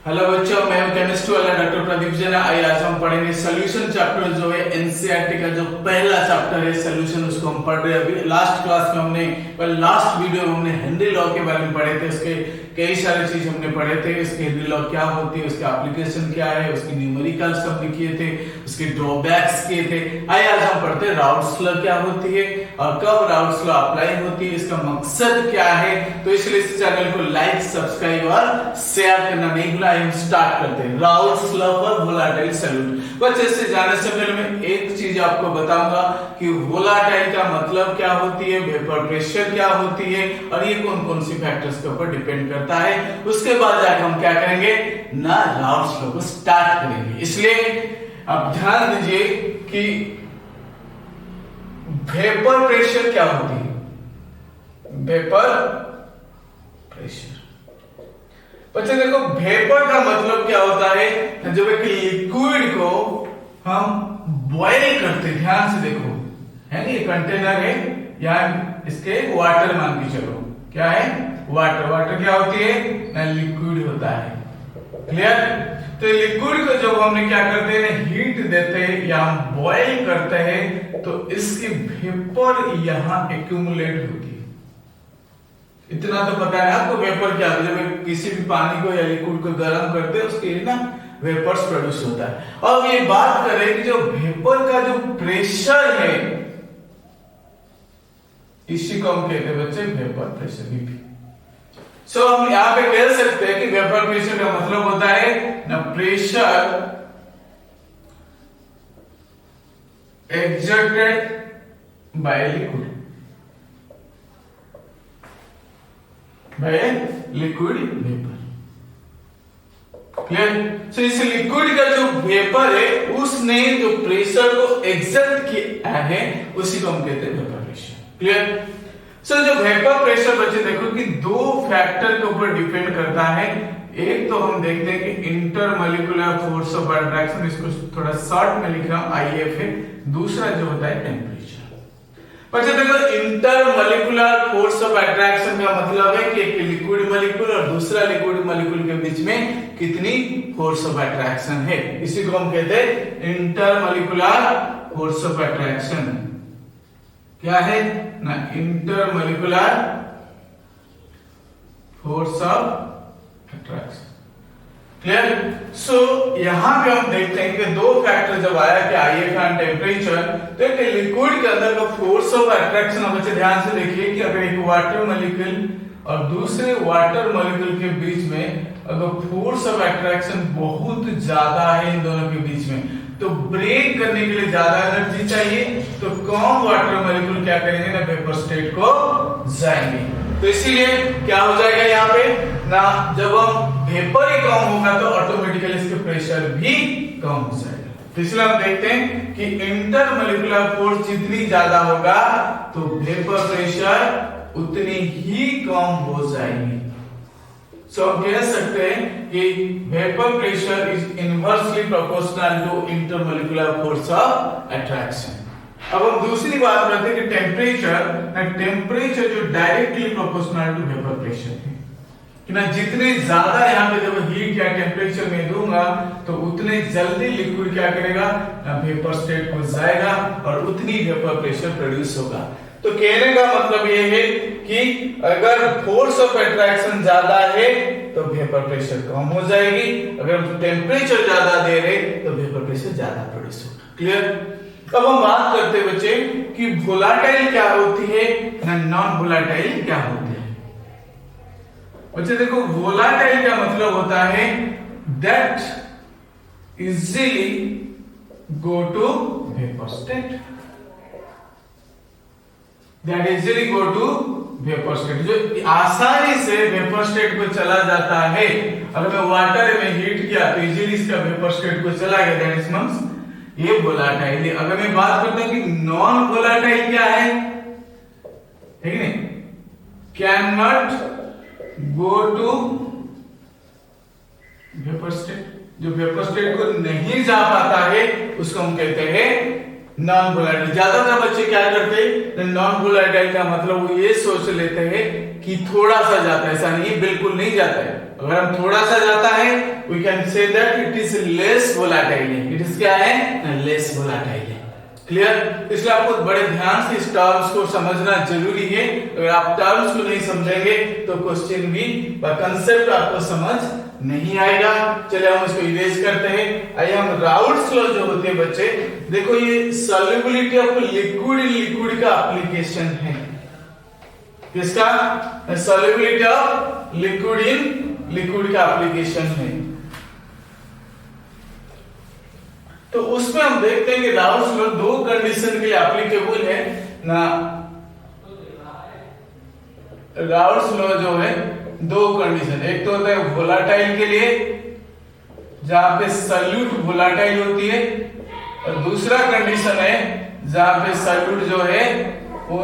Hello बच्चों, मैं हूं केमिस्ट्री वाला डॉक्टर प्रदीप जैन। आइए आज हम पढ़ेंगे सोल्यूशन चैप्टर जो है एनसीईआरटी का जो पहला चैप्टर है सोल्यूशन, उसको हम पढ़ रहे हैं। अभी लास्ट क्लास में लास्ट वीडियो में हमने हेनरी लॉ के बारे में पढ़े थे। उसके कई सारे चीज हमने पढ़े थे। उसके हेनरी लॉ क्या होती है, उसके एप्लीकेशन क्या है, उसकी न्यूमेरिकल्स हमने किए थे, उसके ड्रॉबैक्स किए थे। आइए आज हम पढ़ते हैं राउट्स लॉ क्या होती है और कब राउट्स लॉ अप्लाई होती है, इसका मकसद क्या है। तो इसलिए इस चैनल को लाइक, सब्सक्राइब और शेयर करना नहीं भूलना। हम स्टार्ट करते हैं routes law for volatile solute. बस इससे जाने से पहले मैं एक चीज आपको बताऊंगा कि वोलेटाइल का मतलब क्या होती है, वेपर प्रेशर क्या होती है और ये कौन कौन सी फैक्टर्स के ऊपर डिपेंड करता है। उसके बाद जाकर हम क्या करेंगे ना, राउट्स लॉ को स्टार्ट करेंगे। इसलिए अब ध्यान दीजिए कि वेपर प्रेशर क्या होती है। वेपर प्रेशर बच्चे देखो, वेपर का मतलब क्या होता है, जब एक लिक्विड को हम बॉयल करते, ध्यान से देखो, है ना, ये कंटेनर है, यहाँ इसके वाटर मान के चलो, क्या है वाटर। वाटर क्या होती है ना, लिक्विड होता है। क्लियर। तो लिक्विड को जब हमने क्या करते हैं ना, हीट देते हैं या हम बॉयल करते हैं तो इसकी वेपर यहां एक्यूमुलेट होती है। इतना तो पता है आपको वेपर क्या है। जब किसी भी पानी को या लिक्विड को गर्म करते हैं उसके ना वेपर्स प्रोड्यूस होता है। अब ये बात करें कि जो वेपर का जो प्रेशर है, इसी को हम कहते हैं बच्चे वेपर प्रेशर भी। सो हम यहां पे कह सकते हैं कि वेपर प्रेशर का मतलब होता है ना, pressure exerted by liquid vapour. Clear. So इस लिक्विड का जो वेपर है उसने जो प्रेशर को एग्जर्ट किया है उसी को हम कहते हैं वेपर प्रेशर। क्लियर। सो जो वेपर प्रेशर बच्चे देखो कि दो फैक्टर के ऊपर डिपेंड करता है। एक तो हम देखते हैं कि इंटरमोलिकुलर फोर्स ऑफ अट्रैक्शन, इसको थोड़ा शॉर्ट में लिख रहा हूं IF है। दूसरा जो होता है टेम्परेचर। बच्चे देखो, इंटरमोलिकुलर फोर्स ऑफ अट्रैक्शन का मतलब है कि एक लिक्विड मॉलिक्यूल और दूसरा लिक्विड मॉलिक्यूल के बीच में कितनी फोर्स ऑफ अट्रैक्शन है, इसी को हम कहते हैं इंटरमोलिकुलर फोर्स ऑफ अट्रैक्शन। क्या है ना, intermolecular force of attraction. Clear. So यहां पे हम देखते हैं कि दो फैक्टर जब आया कि IF एंड टेम्परेचर, तो एक लिक्विड के अंदर का फोर्स ऑफ अट्रैक्शन, बच्चे ध्यान से देखिए कि अगर एक वाटर मॉलिक्यूल और दूसरे वाटर मॉलिक्यूल के बीच में अगर फोर्स ऑफ अट्रैक्शन बहुत ज्यादा है इन दोनों के बीच में, तो ब्रेक करने के लिए ज्यादा एनर्जी चाहिए, तो कम वाटर मॉलिक्यूल क्या करेंगे ना, वेपर स्टेट को जाएंगे। तो इसीलिए क्या हो जाएगा यहाँ पे ना, जब हम वेपर ही कम होगा तो ऑटोमेटिकली इसके प्रेशर भी कम हो जाएगा। तो इसलिए हम देखते हैं कि इंटरमोलिकुलर फोर्स जितनी ज्यादा होगा तो वेपर प्रेशर उतनी ही कम हो जाएगी। सो हम कह सकते हैं कि vapour pressure is inversely proportional to intermolecular force of attraction. अब हम दूसरी बात करते हैं कि टेम्परेचर जो directly proportional to vapour pressure है कि ना, जितने ज्यादा यहाँ पे जब हीट या टेम्परेचर में दूंगा तो उतने जल्दी लिक्विड क्या करेगा ना, वेपर स्टेट को जाएगा और उतनी वेपर प्रेशर प्रोड्यूस होगा। तो कहने का मतलब ये है कि अगर फोर्स ऑफ अट्रैक्शन ज्यादा है तो वेपर प्रेशर कम हो जाएगी, अगर टेम्परेचर ज्यादा दे रहे तो वेपर प्रेशर ज्यादा प्रोड्यूस होगा। क्लियर। अब हम बात करते हैं बच्चे कि वोलेटाइल क्या होती है ना, नॉन वोलेटाइल क्या होती है। बच्चे देखो, वोलेटाइल का मतलब होता है that easily go to vapour state, that easily go to vapour state, जो आसानी से वेपर स्टेट को चला जाता है। अगर मैं वाटर में हीट किया तो इजीली इसका वेपर स्टेट को चला गया, दैट इज मींस ये वोलेटाइल है। अगर मैं बात करता हूं कि नॉन वोलेटाइल क्या है, ठीक है, can not go to vapour state, जो वेपर स्टेट को नहीं जा पाता है उसको हम कहते हैं नॉन वोलेटाइल। ज्यादातर बच्चे क्या करते हैं, नॉन वोलेटाइल का मतलब वो ये सोच लेते हैं कि थोड़ा सा जाता है, ऐसा नहीं, बिल्कुल नहीं जाता है। अगर हम थोड़ा सा जाता है we can say that it is less volatile, it is क्या है, लेस वोलेटाइल है। क्लियर? इसलिए आपको बड़े ध्यान से इस टर्म्स को समझना जरूरी है। अगर आप टर्म्स को नहीं समझेंगे तो क्वेश्चन भी कंसेप्ट आपको समझ नहीं आएगा। चलिए हम इसको इरेज करते हैं। आइए हम राउल्ट्स लॉ जो होते हैं बच्चे, देखो ये solubility of liquid in liquid का एप्लीकेशन है। किसका? Solubility of liquid in liquid का एप्लीकेशन है। तो उसमें हम देखते हैं कि राउल्ट्स लॉ दो कंडीशन के लिए एप्लीकेबल है ना। राउल्ट्स लॉ जो है दो कंडीशन, एक तो होता है वोलाटाइल के लिए जहां पे सॉल्यूट वोलाटाइल होती है, और दूसरा कंडीशन है जहां पे सॉल्यूट जो है वो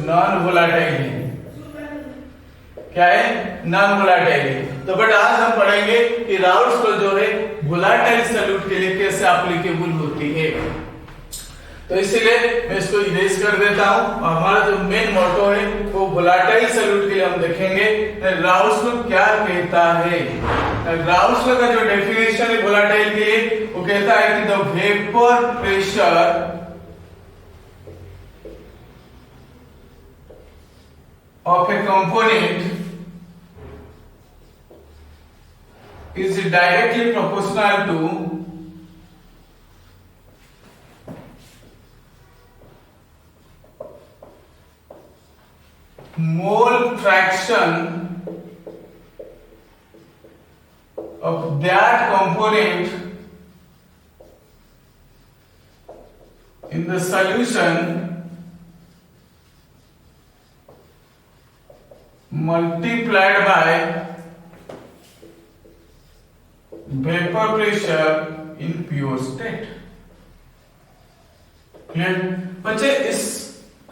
नॉन वोलाटाइल है। क्या है? नॉन वोलाटाइल है। तो बट आज हम पढ़ेंगे कि राउल्ट्स लॉ जो है वोलाटाइल सॉल्यूट के लिए कैसे एप्लीकेबल होती है। तो इसीलिए मैं इसको इरेज कर देता हूं, और हमारा जो मेन मोटो है वो वोलाटाइल सॉल्यूट के लिए हम देखेंगे राउल्ट्स लॉ क्या कहता है। राउल्ट्स लॉ का जो डेफिनेशन है वोलाटाइल के लिए वो कहता है कि the vapour pressure of a component is directly proportional to mole fraction of that component in the solution multiplied by vapor pressure in pure state। Clear? बच्चे इस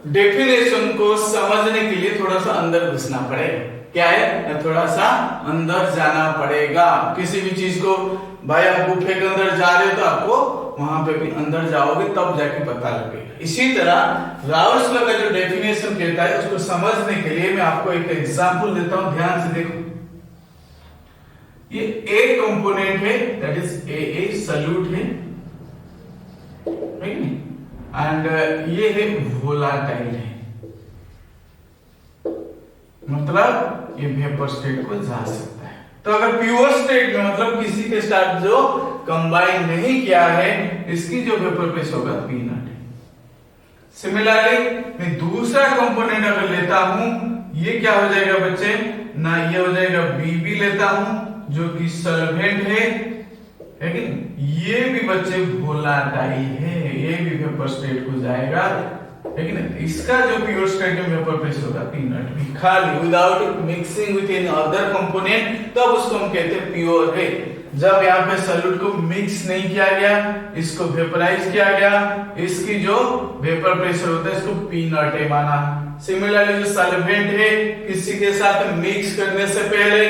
डेफिनेशन को समझने के लिए थोड़ा सा अंदर घुसना पड़ेगा। क्या है? थोड़ा सा अंदर जाना पड़ेगा किसी भी चीज को। भाई आप गुफे के अंदर जा रहे हो तो आपको वहां पे भी अंदर जाओगे तब जाके पता लगेगा। इसी तरह राउल्ट्स लॉ का जो डेफिनेशन कहता है उसको समझने के लिए मैं आपको एक एग्जांपल देता हूं, ध्यान से देखो। ये ए कंपोनेंट है, दैट इज ए सॉल्यूट है, एंड ये है वोलाटाइल है, मतलब ये वेपर स्टेट को जा सकता है। तो अगर प्योर स्टेट में मतलब किसी के साथ जो कंबाइन नहीं किया है इसकी जो वेपर प्रेशर होगा P0 है। सिमिलरली मैं दूसरा कंपोनेंट अगर लेता हूं, ये क्या हो जाएगा बच्चे ना, ये हो जाएगा Bb लेता हूं जो कि सॉल्वेंट है कि ये भी बच्चे वोलाटाइल है, ये भी वेपर स्टेट को जाएगा, लेकिन इसका जो प्योर स्टेट में वेपर प्रेशर होगा P0 भी खाली without mixing with any other component, तब उसको हम कहते हैं प्योर है। जब यहाँ पे सॉल्यूट को मिक्स नहीं किया गया, इसको वेपराइज किया गया, इसकी जो वेपर प्रेशर होता है इसको P0 है माना। सिमिलरली जो सॉल्वेंट है किसी के साथ मिक्स करने से पहले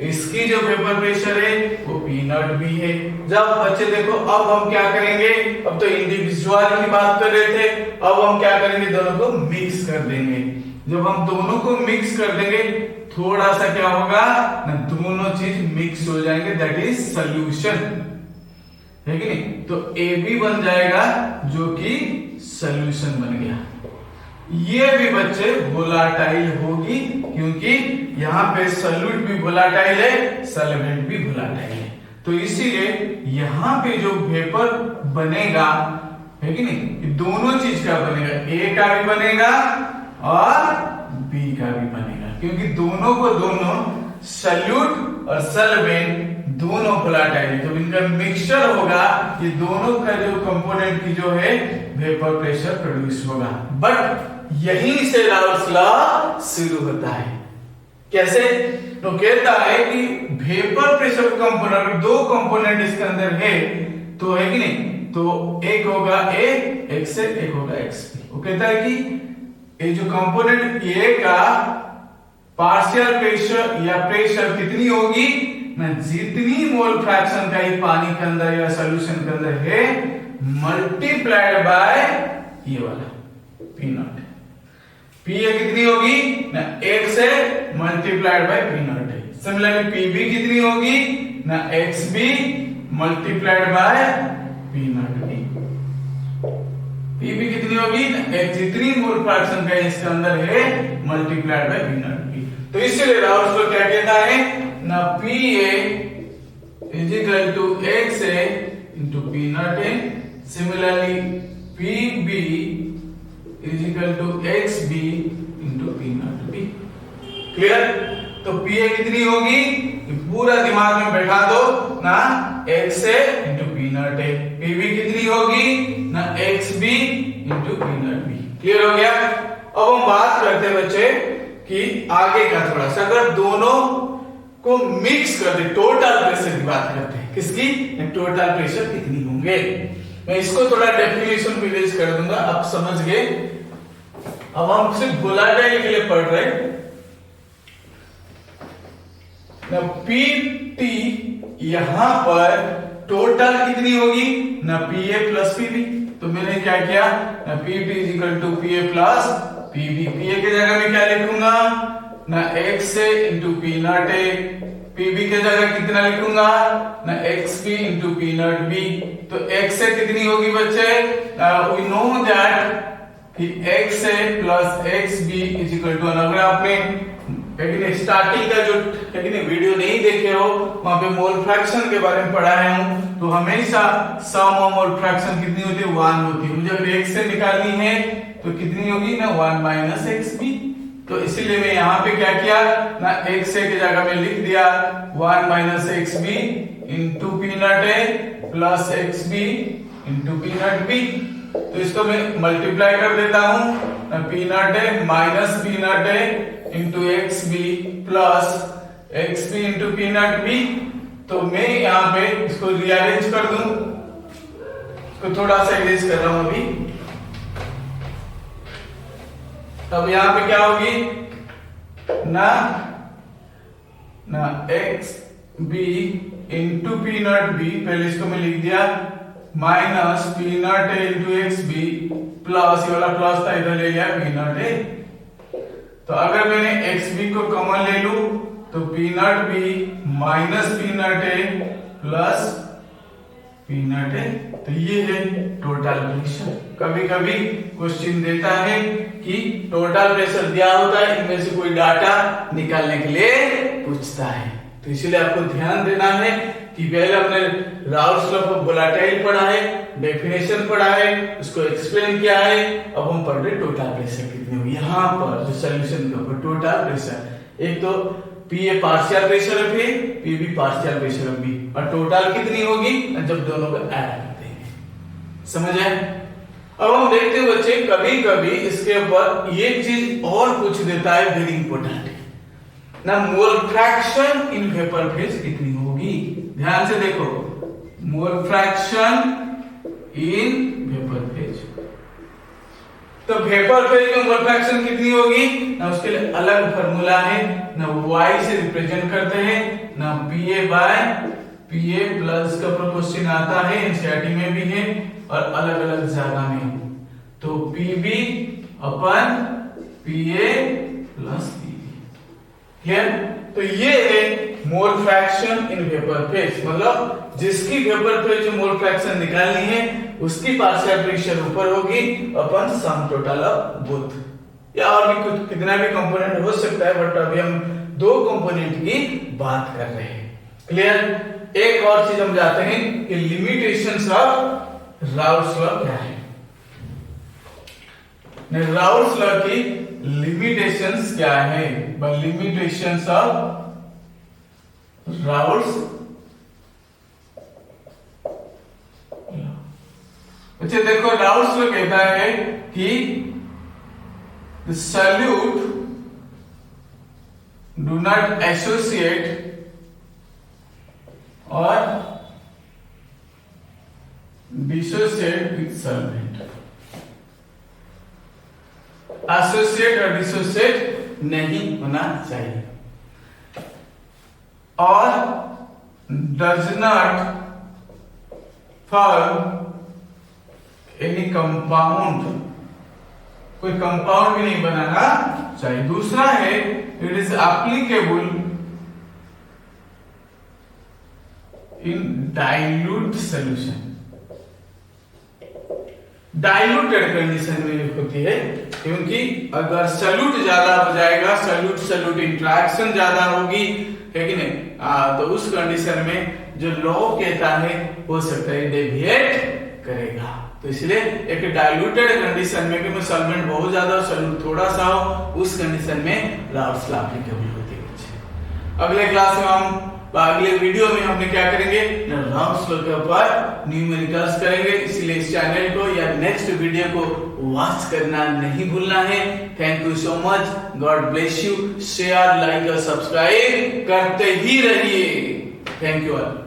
इसकी जो वेपर प्रेशर है वो P0 भी है। जब बच्चे देखो अब हम क्या करेंगे, अब तो इंडिविजुअल की बात कर रहे थे, अब हम क्या करेंगे, दोनों को मिक्स कर देंगे। जब हम दोनों को मिक्स कर देंगे थोड़ा सा क्या होगा ना, दोनों चीज मिक्स हो जाएंगे, दैट इज सॉल्यूशन है कि नहीं। तो AB बन जाएगा जो कि सॉल्यूशन बन गया। ये भी बच्चे वोलाटाइल होगी क्योंकि यहाँ पे सॉल्यूट भी वोलाटाइल है, सॉल्वेंट भी वोलाटाइल है। तो इसीलिए यहाँ पे जो वेपर बनेगा है कि नहीं, दोनों चीज का बनेगा, A का भी बनेगा और B का भी बनेगा, क्योंकि दोनों को दोनों सॉल्यूट और सॉल्वेंट दोनों वोलाटाइल, जब इनका मिक्सचर होगा ये दोनों का जो कंपोनेंट की जो है वेपर प्रेशर प्रोड्यूस होगा। बट यहीं से राउल्ट्स लॉ शुरू होता है। कैसे? तो कहता है कि वेपर प्रेशर कंपोनेंट, दो कंपोनेंट इसके अंदर है तो है कि नहीं, तो एक होगा A X से, एक होगा X B। वो कहता है कि ये जो कंपोनेंट A का पार्शियल प्रेशर या प्रेशर कितनी होगी ना, जितनी मोल फ्रैक्शन का ही पानी के अंदर या सॉल्यूशन के अंदर है मल्टीप्लाइड बाय ये वाला पी नॉट। पी ए कितनी होगी ना 1 से मल्टीप्लाइड बाय पी नॉट है। सिमिलरली पी बी कितनी होगी ना X B multiplied by P naught B. P B कितनी होगी ना एक जितनी मोल फ्रैक्शन का इसके अंदर है multiplied by P naught B. तो इसलिए राउल्स लॉ क्या कहता है ना P A is equal to X A into P naught A. Similarly P B is equal to X B into P naught B. Clear? तो P A कितनी होगी पूरा दिमाग में बैठा दो ना X A into P naught A. P B कितनी होगी ना X B into P naught B. Clear हो गया? अब हम बात करते हैं बच्चे कि आगे का थोड़ा सा, अगर दोनों को मिक्स कर दे टोटल प्रेशर की बात करते हैं। किसकी? टोटल प्रेशर कितनी होंगे। मैं इसको थोड़ा डेफिनेशन रिलीज कर दूंगा, आप समझ गए। अब हम सिर्फ वोलेटाइल के लिए पढ़ रहे हैं ना। पी टी यहां पर टोटल कितनी होगी ना P A plus P B. तो मैंने क्या किया ना P T is equal to P A plus P B. P A की जगह में क्या लिखूंगा ना X A into P naught A. P B की जगह कितना लिखूंगा ना X B into P naught B. तो एक्स ए कितनी होगी बच्चे? वी नो दैट कि X A plus X B is equal to, अगर आपने लेकिन स्टार्टिंग का जो लेकिन वीडियो नहीं देखे हो वहां पे मोल फ्रैक्शन के बारे में पढ़ाया हूं, तो हमेशा सम ऑफ मोल फ्रैक्शन कितनी होती है 1 होती है। मुझे अगर एक्स से निकालनी है तो कितनी होगी ना 1 माइनस एक्स बी। तो इसीलिए मैं यहाँ पे क्या किया ना एक्स ए की जगह में लिख दिया 1 minus X B into P naught A plus X B into P naught B. तो इसको मैं मल्टीप्लाई कर देता हूं P naught A minus P naught A into X B plus X B into P naught B. तो मैं यहाँ पे इसको रीअरेंज कर दूं, इसको थोड़ा सा इरेज कर रहा हूं अभी। अब यहाँ पे क्या होगी ना X B into P naught B. पहले इसको मैं लिख दिया minus P naught A into X B plus, ये वाला प्लस था इधर ले लिया पी नॉट ए। तो अगर मैंने एक्स बी को कॉमन ले लूं तो P naught B minus P naught A plus P naught ए। तो ये है टोटल प्रेशर। कभी कभी क्वेश्चन देता है कि टोटल प्रेशर दिया होता है, इनमें से कोई डाटा निकालने के लिए पूछता है। तो इसलिए आपको ध्यान देना है कि पहले हमने राउल्स लॉ ऑफ वोलेटाइल पढ़ा है, डेफिनेशन पढ़ा है, उसको एक्सप्लेन किया है। अब हम पढ़ रहे टोटल प्रेशर कितनी होगी। यहाँ पर जो सोल्यूशन के ऊपर टोटल प्रेशर, एक तो पी ए पार्शियल प्रेशर है, फिर पी बी पार्शियल प्रेशर है बी, और टोटल कितनी होगी जब दोनों को ऐड करते हैं। समझ आए? अब हम देखते हैं बच्चे कभी कभी इसके ऊपर ये चीज और पूछ देता है, वेरी इंपॉर्टेंट ना, mole fraction in vapour phase कितनी होगी। ध्यान से देखो, mole fraction in vapour phase. तो वेपर फेज में मोल फ्रैक्शन कितनी होगी ना, उसके लिए अलग फार्मूला है ना, y से रिप्रेजेंट करते हैं ना, Pa बाय Pa प्लस का क्वेश्चन आता है, एनसीईआरटी में भी है और अलग अलग जगह में। तो Pb अपन Pa प्लस Pb। क्लियर? तो ये है mole fraction in vapour phase, मतलब जिसकी वेपर फेज में मोल फ्रैक्शन निकालनी है उसकी पार्शियल प्रेशर ऊपर होगी अपन सम टोटल ऑफ बोथ, या और भी कुछ कितना भी कंपोनेंट हो सकता है, बट अभी हम दो कंपोनेंट की बात कर रहे हैं। क्लियर? एक और चीज हम जाते हैं कि लिमिटेशंस ऑफ राउल्स लॉ क्या है। राउल्स लॉ की लिमिटेशंस क्या है? Limitations of Raoul's. अच्छा देखो, राउल्स लॉ कहता है कि the solute do not associate or dissociate with solvent। Associate और डिसोसिएट नहीं होना चाहिए, और does not form any compound कोई कंपाउंड भी नहीं बनाना चाहिए। दूसरा है it is applicable in dilute solution. Diluted condition में होती है, क्योंकि अगर सॉल्यूट ज्यादा हो जाएगा, सॉल्यूट इंटरेक्शन ज्यादा होगी, है कि नहीं, तो उस कंडीशन में जो लॉ कहता है हो सकता है डेविएट करेगा। तो इसलिए एक डाइल्यूटेड कंडीशन में कि सॉल्वेंट बहुत ज्यादा हो, सॉल्यूट थोड़ा सा हो, उस कंडीशन में राउल्स लॉ एप्लीकेबल होती है। अगले क्लास में हम अगले वीडियो में हमने क्या करेंगे, राउल्स लॉ के ऊपर न्यूमेरिकल्स करेंगे। इसलिए इस चैनल को या नेक्स्ट वीडियो को वॉच करना नहीं भूलना है। Thank you so much, God bless you. Share, like और सब्सक्राइब करते ही रहिए। Thank you all.